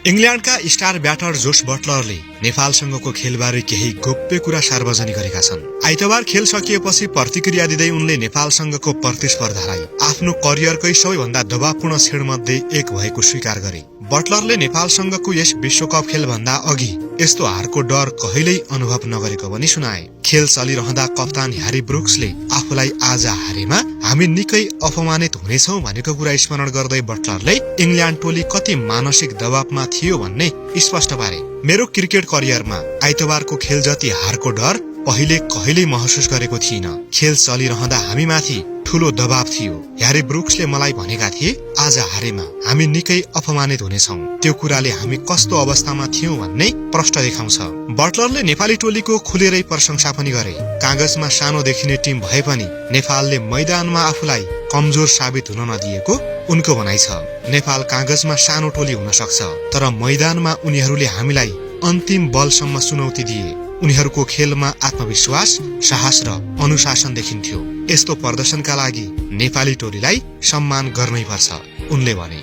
इंग्ल्यान्डका star batter जोस बटलरले नेपालसँगको खेलबारे केही गोप्य कुरा सार्वजनिक गरेका छन्। आइतबार खेल सकिएपछि प्रतिक्रिया दिँदै उनले नेपालसँगको प्रतिस्पर्धालाई आफ्नो करियरकै सबैभन्दा दबावपूर्ण क्षणमध्ये एक भएको स्वीकार गरे। बटलरले नेपालसँगको यस विश्वकप खेलभन्दा अघि यस्तो हारको डर कहिल्यै अनुभव नगरेको पनि सुनाए। खेल चलिरहँदा कप्तान ह्यारी ब्रुक्सले आफूलाई आज हारेमा हामी निकै अपमानित हुनेछौं भनेको कुरा स्मरण गर्दै बटलरले इंग्ल्यान्ड टोली कति मानसिक दबावमा थियो भन्ने स्पष्ट पारे। मेरो क्रिकेट करियरमा आइतबारको खेल जति हारको डर पहिले कहिल्यै महसुस गरेको थिइन। खेल चलिरहँदा हामीमाथि ठूलो दबाव थियो। ह्यारी ब्रुक्सले मलाई भनेका थिए आज हारेमा हामी निकै अपमानित हुनेछौं। त्यो कुराले हामी कस्तो अवस्थामा थियौं भन्ने प्रश्न देखाउँछ। बटलरले नेपाली टोलीको खुलेरै प्रशंसा पनि गरे। कागजमा सानो देखिने टिम भए पनि नेपालले मैदानमा आफूलाई कमजोर साबित हुन नदिएको उनको भनाइ छ। नेपाल कागजमा सानो टोली हुन सक्छ, तर मैदानमा उनीहरूले हामीलाई अन्तिम बलसम्म चुनौती दिए। उनीहरूको खेलमा आत्मविश्वास, साहस र अनुशासन देखिन्थ्यो। यस्तो प्रदर्शनका लागि नेपाली टोलीलाई सम्मान गर्नै पर्छ, उनले भने।